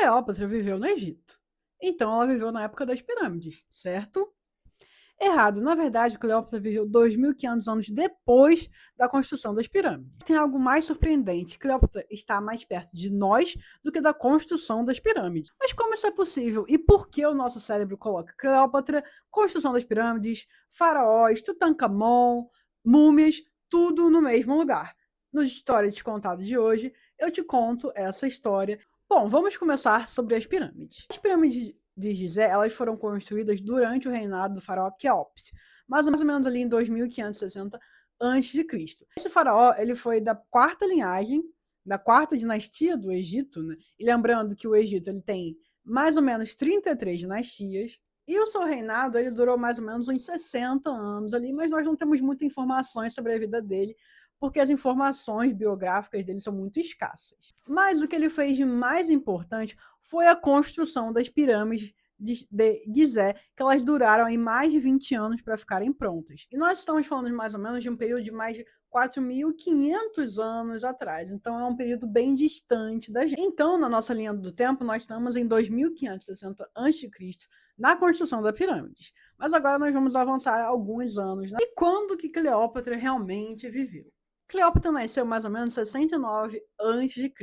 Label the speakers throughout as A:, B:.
A: Cleópatra viveu no Egito. Então ela viveu na época das pirâmides, certo? Errado. Na verdade, Cleópatra viveu 2.500 anos depois da construção das pirâmides. Tem algo mais surpreendente. Cleópatra está mais perto de nós do que da construção das pirâmides. Mas como isso é possível? E por que o nosso cérebro coloca Cleópatra, construção das pirâmides, faraós, Tutankhamon, múmias, tudo no mesmo lugar? No História Descontada de hoje, eu te conto essa história. Bom, vamos começar sobre as pirâmides. As pirâmides de Gizé, elas foram construídas durante o reinado do faraó Quéops, mais ou menos ali em 2560 a.C. Esse faraó, ele foi da quarta linhagem, da quarta dinastia do Egito, né? E lembrando que o Egito ele tem mais ou menos 33 dinastias, e o seu reinado ele durou mais ou menos uns 60 anos ali, mas nós não temos muitas informações sobre a vida dele, porque as informações biográficas dele são muito escassas. Mas o que ele fez de mais importante foi a construção das pirâmides de Gizé, que elas duraram aí mais de 20 anos para ficarem prontas. E nós estamos falando mais ou menos de um período de mais de 4.500 anos atrás, então é um período bem distante da gente. Então, na nossa linha do tempo, nós estamos em 2560 a.C., na construção das pirâmides. Mas agora nós vamos avançar alguns anos. Né? E quando que Cleópatra realmente viveu? Cleópatra nasceu mais ou menos em 69 a.C.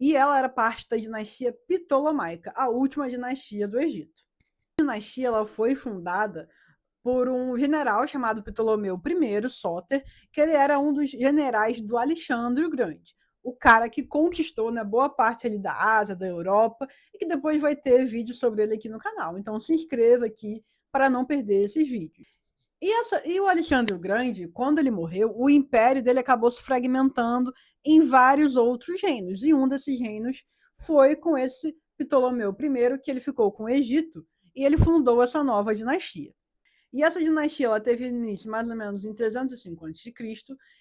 A: E ela era parte da dinastia Ptolomaica, a última dinastia do Egito. A dinastia ela foi fundada por um general chamado Ptolomeu I Sóter, que ele era um dos generais do Alexandre o Grande, o cara que conquistou, né, boa parte ali da Ásia, da Europa, e que depois vai ter vídeo sobre ele aqui no canal. Então se inscreva aqui para não perder esses vídeos. E o Alexandre o Grande, quando ele morreu, o império dele acabou se fragmentando em vários outros reinos. E um desses reinos foi com esse Ptolomeu I, que ele ficou com o Egito, e ele fundou essa nova dinastia. E essa dinastia ela teve início mais ou menos em 305 a.C.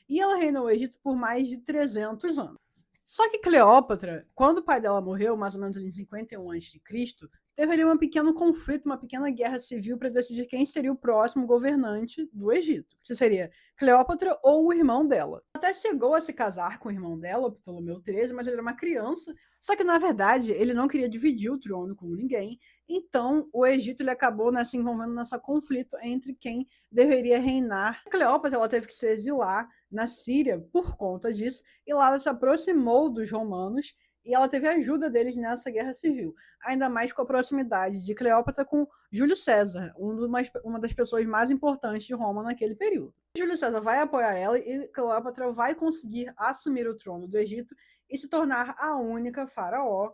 A: e ela reinou o Egito por mais de 300 anos. Só que Cleópatra, quando o pai dela morreu, mais ou menos em 51 a.C., teve ali um pequeno conflito, uma pequena guerra civil para decidir quem seria o próximo governante do Egito. Se seria Cleópatra ou o irmão dela. Até chegou a se casar com o irmão dela, o Ptolomeu XIII, mas ele era uma criança. Só que, na verdade, ele não queria dividir o trono com ninguém. Então, o Egito ele acabou se envolvendo nesse conflito entre quem deveria reinar. A Cleópatra ela teve que se exilar na Síria por conta disso, e lá ela se aproximou dos romanos e ela teve a ajuda deles nessa guerra civil, ainda mais com a proximidade de Cleópatra com Júlio César, uma das pessoas mais importantes de Roma naquele período. Júlio César vai apoiar ela e Cleópatra vai conseguir assumir o trono do Egito e se tornar a única faraó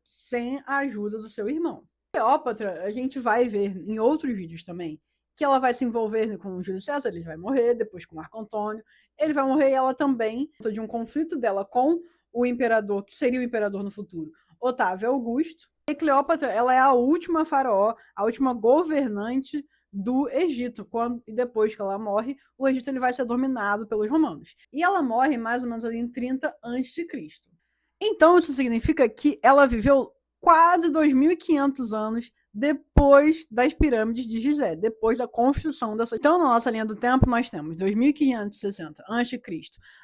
A: sem a ajuda do seu irmão. Cleópatra, a gente vai ver em outros vídeos também, que ela vai se envolver com o Júlio César, ele vai morrer, depois com Marco Antônio, ele vai morrer e ela também, de um conflito dela com o imperador, que seria o imperador no futuro, Otávio Augusto. E Cleópatra, ela é a última faraó, a última governante do Egito. E depois que ela morre, o Egito ele vai ser dominado pelos romanos. E ela morre mais ou menos ali em 30 a.C. Então isso significa que ela viveu quase 2.500 anos depois das pirâmides de Gizé, depois da construção dessa. Então, na nossa linha do tempo, nós temos 2560 a.C.,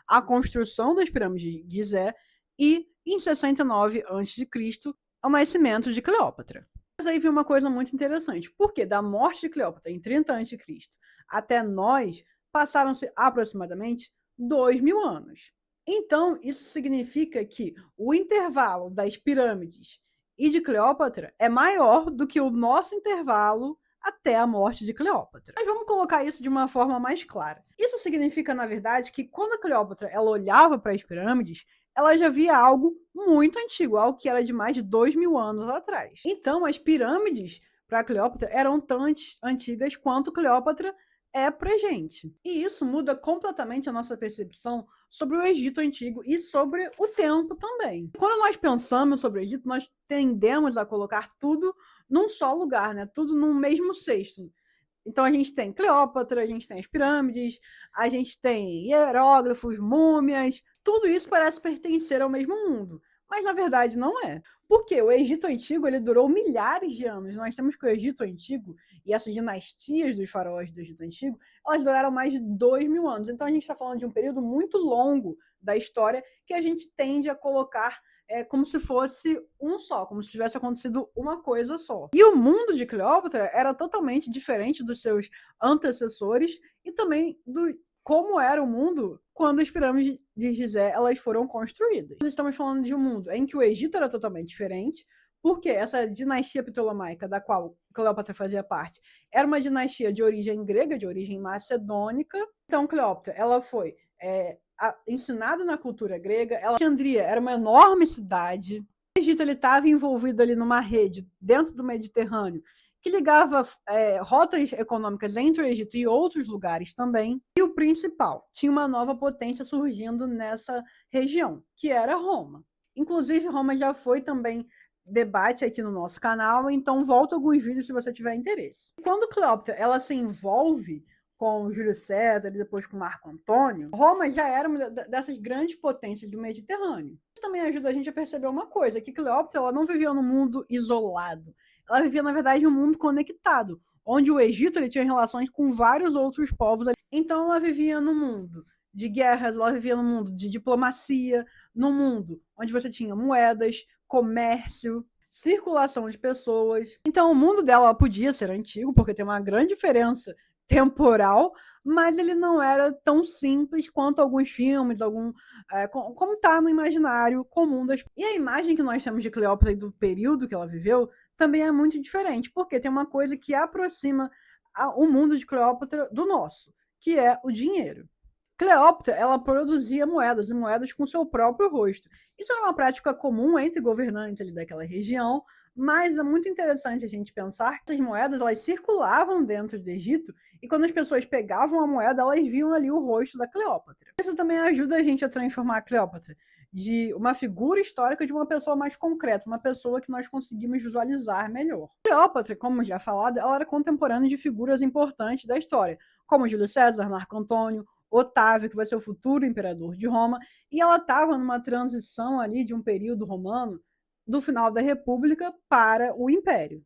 A: a construção das pirâmides de Gizé, e em 69 a.C., o nascimento de Cleópatra. Mas aí vem uma coisa muito interessante, porque da morte de Cleópatra em 30 a.C. até nós, passaram-se aproximadamente 2.000 anos. Então, isso significa que o intervalo das pirâmides e de Cleópatra é maior do que o nosso intervalo até a morte de Cleópatra. Mas vamos colocar isso de uma forma mais clara. Isso significa, na verdade, que quando a Cleópatra ela olhava para as pirâmides, ela já via algo muito antigo, algo que era de mais de 2.000 anos atrás. Então, as pirâmides para Cleópatra eram tão antigas quanto Cleópatra é pra gente. E isso muda completamente a nossa percepção sobre o Egito Antigo e sobre o tempo também. Quando nós pensamos sobre o Egito, nós tendemos a colocar tudo num só lugar, né? Tudo num mesmo cesto. Então a gente tem Cleópatra, a gente tem as pirâmides, a gente tem hieróglifos, múmias, tudo isso parece pertencer ao mesmo mundo. Mas na verdade não é. Porque o Egito Antigo ele durou milhares de anos. Nós temos que o Egito Antigo e essas dinastias dos faraós do Egito Antigo, elas duraram mais de 2.000 anos. Então a gente está falando de um período muito longo da história que a gente tende a colocar como se fosse um só, como se tivesse acontecido uma coisa só. E o mundo de Cleópatra era totalmente diferente dos seus antecessores e também do como era o mundo quando as pirâmides de Gizé elas foram construídas. Nós estamos falando de um mundo em que o Egito era totalmente diferente, porque essa dinastia ptolomaica, da qual Cleópatra fazia parte, era uma dinastia de origem grega, de origem macedônica. Então, Cleópatra, ela foi ensinada na cultura grega. Alexandria era uma enorme cidade. O Egito estava envolvido ali numa rede dentro do Mediterrâneo que ligava rotas econômicas entre o Egito e outros lugares também. E o principal, tinha uma nova potência surgindo nessa região, que era Roma. Inclusive, Roma já foi também debate aqui no nosso canal, então volta alguns vídeos se você tiver interesse. Quando Cleópatra ela se envolve com Júlio César e depois com Marco Antônio, Roma já era uma dessas grandes potências do Mediterrâneo. Isso também ajuda a gente a perceber uma coisa, que Cleópatra ela não vivia num mundo isolado. Ela vivia, na verdade, um mundo conectado, onde o Egito ele tinha relações com vários outros povos. Então ela vivia no mundo de guerras, ela vivia no mundo de diplomacia, no mundo onde você tinha moedas, comércio, circulação de pessoas. Então o mundo dela podia ser antigo, porque tem uma grande diferença temporal, mas ele não era tão simples quanto alguns filmes, como está no imaginário comum das. E a imagem que nós temos de Cleópatra e do período que ela viveu também é muito diferente, porque tem uma coisa que aproxima o mundo de Cleópatra do nosso, que é o dinheiro. Cleópatra, ela produzia moedas, e moedas com seu próprio rosto. Isso era uma prática comum entre governantes ali daquela região, mas é muito interessante a gente pensar que as moedas elas circulavam dentro do Egito e quando as pessoas pegavam a moeda, elas viam ali o rosto da Cleópatra. Isso também ajuda a gente a transformar a Cleópatra de uma figura histórica de uma pessoa mais concreta, uma pessoa que nós conseguimos visualizar melhor. Cleópatra, como já falado, ela era contemporânea de figuras importantes da história, como Júlio César, Marco Antônio, Otávio, que vai ser o futuro imperador de Roma, e ela estava numa transição ali de um período romano do final da República para o Império.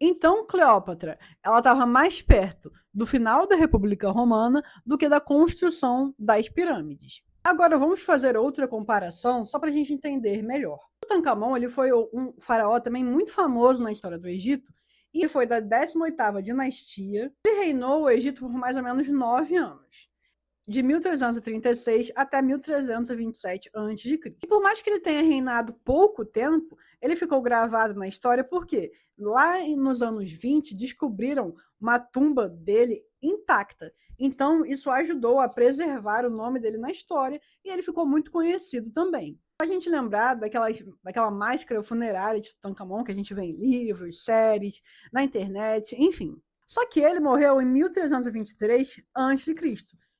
A: Então, Cleópatra, ela estava mais perto do final da República Romana do que da construção das pirâmides. Agora, vamos fazer outra comparação, só para a gente entender melhor. Tutancâmon ele foi um faraó também muito famoso na história do Egito, e foi da 18ª dinastia. Ele reinou o Egito por mais ou menos 9 anos. De 1336 até 1327 a.C. E por mais que ele tenha reinado pouco tempo, ele ficou gravado na história porque lá nos anos 20 descobriram uma tumba dele intacta. Então isso ajudou a preservar o nome dele na história e ele ficou muito conhecido também. A gente lembrar daquela máscara funerária de Tutancâmon que a gente vê em livros, séries, na internet, enfim. Só que ele morreu em 1323 a.C.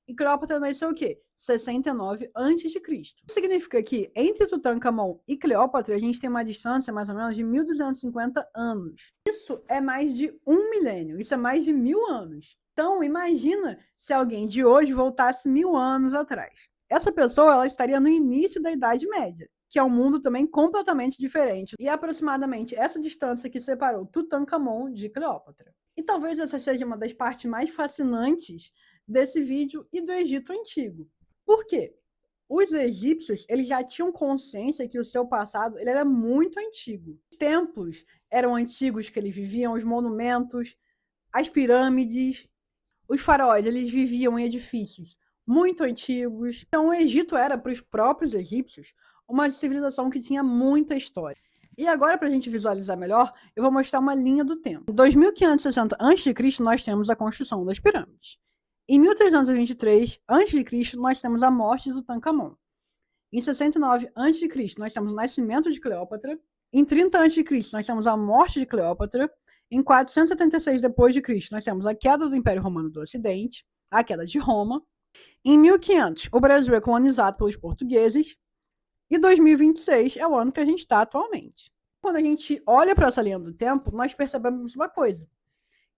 A: E Cleópatra nasceu o quê? 69 a.C. Isso significa que entre Tutancâmon e Cleópatra a gente tem uma distância mais ou menos de 1250 anos. Isso é mais de 1 milênio, isso é mais de 1000 anos. Então imagina se alguém de hoje voltasse 1000 anos atrás. Essa pessoa ela estaria no início da Idade Média, que é um mundo também completamente diferente. E aproximadamente essa distância que separou Tutancâmon de Cleópatra. E talvez essa seja uma das partes mais fascinantes desse vídeo e do Egito Antigo. Por quê? Os egípcios eles já tinham consciência que o seu passado ele era muito antigo. Os templos eram antigos que eles viviam, os monumentos, as pirâmides. Os faraós eles viviam em edifícios muito antigos. Então o Egito era para os próprios egípcios uma civilização que tinha muita história. E agora, para a gente visualizar melhor, eu vou mostrar uma linha do tempo. Em 2560 a.C., nós temos a construção das pirâmides. Em 1323 a.C., nós temos a morte de Tutancâmon. Em 69 a.C., nós temos o nascimento de Cleópatra. Em 30 a.C., nós temos a morte de Cleópatra. Em 476 d.C., nós temos a queda do Império Romano do Ocidente, a queda de Roma. Em 1500, o Brasil é colonizado pelos portugueses. E 2026 é o ano que a gente está atualmente. Quando a gente olha para essa linha do tempo, nós percebemos uma coisa,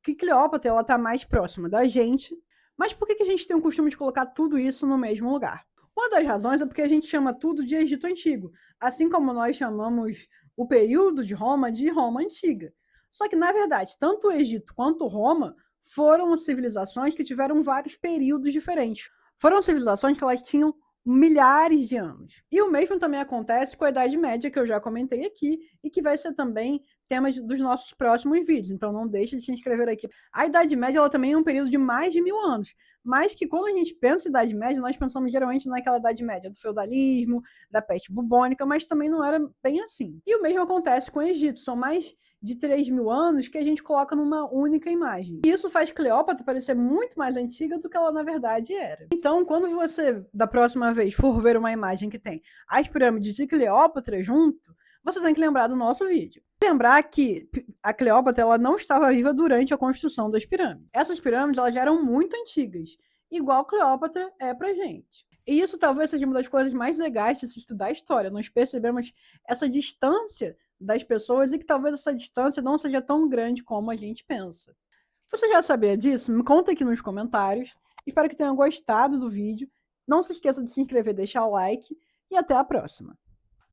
A: que Cleópatra está mais próxima da gente, mas por que a gente tem o costume de colocar tudo isso no mesmo lugar? Uma das razões é porque a gente chama tudo de Egito Antigo, assim como nós chamamos o período de Roma Antiga. Só que, na verdade, tanto o Egito quanto Roma foram civilizações que tiveram vários períodos diferentes. Foram civilizações que elas tinham milhares de anos. E o mesmo também acontece com a Idade Média, que eu já comentei aqui, e que vai ser também tema dos nossos próximos vídeos, então não deixe de se inscrever aqui. A Idade Média ela também é um período de mais de 1000 anos, mas que quando a gente pensa em Idade Média, nós pensamos geralmente naquela Idade Média do feudalismo, da peste bubônica, mas também não era bem assim. E o mesmo acontece com o Egito, são mais de 3000 anos que a gente coloca numa única imagem. E isso faz Cleópatra parecer muito mais antiga do que ela na verdade era. Então, quando você, da próxima vez, for ver uma imagem que tem as pirâmides de Cleópatra junto, você tem que lembrar do nosso vídeo. Lembrar que a Cleópatra ela não estava viva durante a construção das pirâmides. Essas pirâmides elas já eram muito antigas, igual Cleópatra é pra gente. E isso talvez seja uma das coisas mais legais de se estudar a história. Nós percebemos essa distância das pessoas e que talvez essa distância não seja tão grande como a gente pensa. Você já sabia disso? Me conta aqui nos comentários. Espero que tenham gostado do vídeo. Não se esqueça de se inscrever, deixar o like e até a próxima.